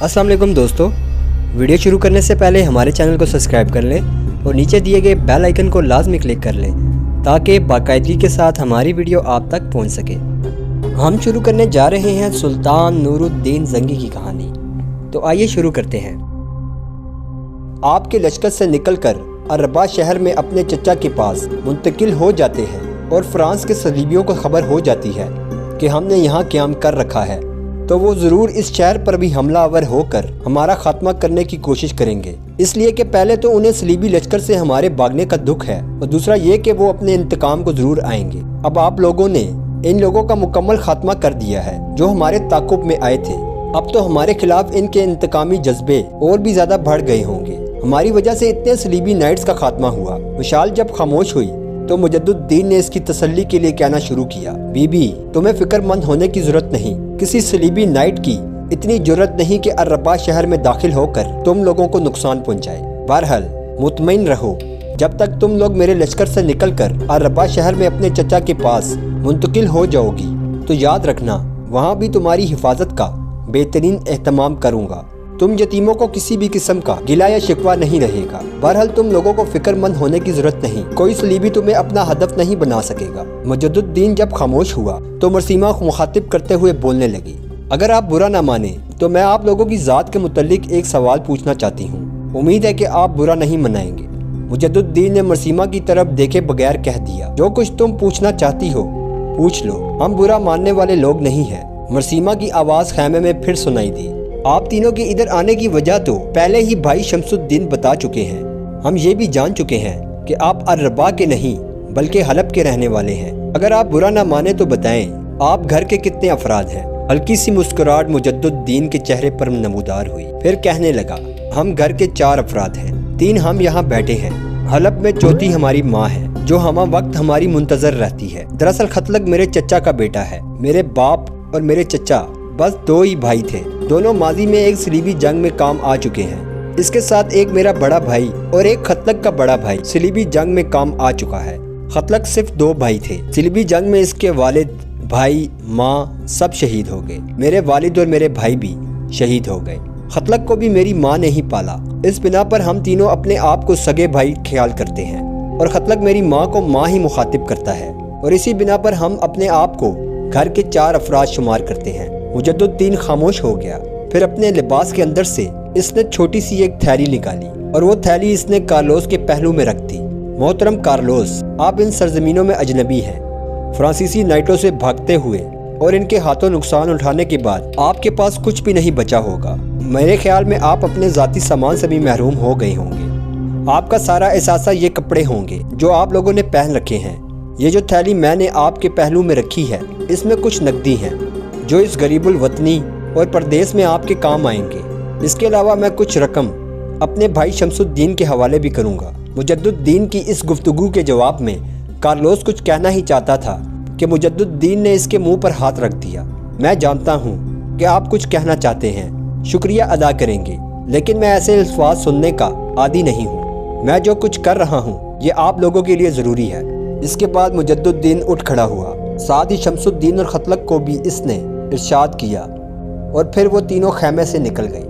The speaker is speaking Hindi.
अस्सलाम वालेकुम दोस्तों, वीडियो शुरू करने से पहले हमारे चैनल को सब्सक्राइब कर लें और नीचे दिए गए बेल आइकन को लाजमी क्लिक कर लें ताकि बाकायदगी के साथ हमारी वीडियो आप तक पहुंच सके। हम शुरू करने जा रहे हैं सुल्तान नूरुद्दीन जंगी की कहानी। तो आइए शुरू करते हैं। आपके लश्कर से निकलकर अरबा शहर में अपने चचा के पास मुंतकिल हो जाते हैं और फ्रांस के सलीबियों को खबर हो जाती है कि हमने यहाँ क़याम कर रखा है, तो वो ज़रूर इस शहर पर भी हमलावर होकर हमारा खात्मा करने की कोशिश करेंगे। इसलिए कि पहले तो उन्हें सलीबी लश्कर से हमारे भागने का दुख है और दूसरा ये कि वो अपने इंतकाम को ज़रूर आएंगे। अब आप लोगों ने इन लोगों का मुकम्मल खात्मा कर दिया है जो हमारे ताक़ुब में आए थे। अब तो हमारे खिलाफ इनके इंतकामी जज्बे और भी ज़्यादा बढ़ गए होंगे। हमारी वजह से इतने सलीबी नाइट्स का खात्मा हुआ। विशाल जब खामोश हुई तो मुजद्दुद्दीन ने इसकी तसल्ली के लिए कहना शुरू किया, बीबी तुम्हें फिक्रमंद होने की जरूरत नहीं। किसी सलीबी नाइट की इतनी जरूरत नहीं कि अरबा शहर में दाखिल होकर तुम लोगों को नुकसान पहुंचाए। बहरहाल मुतमईन रहो, जब तक तुम लोग मेरे लश्कर से निकलकर अरबा शहर में अपने चचा के पास मुंतकिल हो जाओगी तो याद रखना वहाँ भी तुम्हारी हिफाजत का बेहतरीन एहतमाम करूँगा। तुम यतीमों को किसी भी किस्म का गिला या शिकवा नहीं रहेगा। बहरहाल तुम लोगों को फिक्रमंद होने की जरूरत नहीं, कोई सलीबी तुम्हें अपना हदफ नहीं बना सकेगा। मुजद्दुद्दीन जब खामोश हुआ तो मरसीमा मुखातिब करते हुए बोलने लगी, अगर आप बुरा ना माने तो मैं आप लोगों की ज़ात के मुतल्लिक एक सवाल पूछना चाहती हूँ। उम्मीद है कि आप बुरा नहीं मनाएंगे। मुजद्दुद्दीन ने मरसीमा की तरफ देखे बगैर कह दिया, जो कुछ तुम पूछना चाहती हो पूछ लो, हम बुरा मानने वाले लोग नहीं हैं। मरसीमा की आवाज़ खैमे में फिर सुनाई दी, आप तीनों के इधर आने की वजह तो पहले ही भाई शमसुद्दीन बता चुके हैं। हम ये भी जान चुके हैं कि आप अरबा के नहीं बल्कि हलब के रहने वाले हैं। अगर आप बुरा ना माने तो बताएं, आप घर के कितने अफराद हैं? हल्की सी मुस्कुराहट मुजद्दुद्दीन के चेहरे पर नमूदार हुई। फिर कहने लगा, हम घर के 4 अफराद हैं, 3 हम यहाँ बैठे हैं। हलब में चौथी हमारी माँ है जो हम वक्त हमारी मुंतजर रहती है। दरअसल खतलक मेरे चचा का बेटा है। मेरे बाप और मेरे चचा बस 2 ही भाई थे। दोनों माजी में एक सलीबी जंग में काम आ चुके हैं। इसके साथ एक मेरा बड़ा भाई और एक खतलक का बड़ा भाई सलीबी जंग में काम आ चुका है। खतलक सिर्फ 2 भाई थे। सलीबी जंग में इसके वालिद, भाई, माँ सब शहीद हो गए। मेरे वालिद और मेरे भाई भी शहीद हो गए। खतलक को भी मेरी माँ ने ही पाला। इस बिना पर हम तीनों अपने आप को सगे भाई ख्याल करते हैं और खतलक मेरी माँ को माँ ही मुखातिब करता है और इसी बिना पर हम अपने आप को घर के 4 अफराद शुमार करते हैं। मुजद्दुद्दीन खामोश हो गया। फिर अपने लिबास के अंदर से इसने छोटी सी एक थैली निकाली और वो थैली इसने कार्लोस के पहलू में रख दी। मोहतरम कार्लोस, आप इन सरजमीनों में अजनबी हैं। फ्रांसीसी नाइटों से भागते हुए और इनके हाथों नुकसान उठाने के बाद आपके पास कुछ भी नहीं बचा होगा। मेरे ख्याल में आप अपने ज़ाती सामान से भी महरूम हो गए होंगे। आपका सारा एहसासा ये कपड़े होंगे जो आप लोगों ने पहन रखे हैं। ये जो थैली मैंने आपके पहलू में रखी है इसमें कुछ नकदी है जो इस गरीबुल वतनी और परदेश में आपके काम आएंगे। इसके अलावा मैं कुछ रकम अपने भाई शमसुद्दीन के हवाले भी करूंगा। मुजद्दुद्दीन की इस गुफ्तगू के जवाब में कार्लोस कुछ कहना ही चाहता था कि मुजद्दुद्दीन ने इसके मुंह पर हाथ रख दिया। मैं जानता हूं कि आप कुछ कहना चाहते हैं, शुक्रिया अदा करेंगे, लेकिन मैं ऐसे अल्फाज सुनने का आदी नहीं हूँ। मैं जो कुछ कर रहा हूँ ये आप लोगों के लिए ज़रूरी है। इसके बाद मुजद्दुद्दीन उठ खड़ा हुआ। साथ ही शमसुद्दीन और खतलक को भी इसने इरशाद किया और फिर वो तीनों खैमे से निकल गई।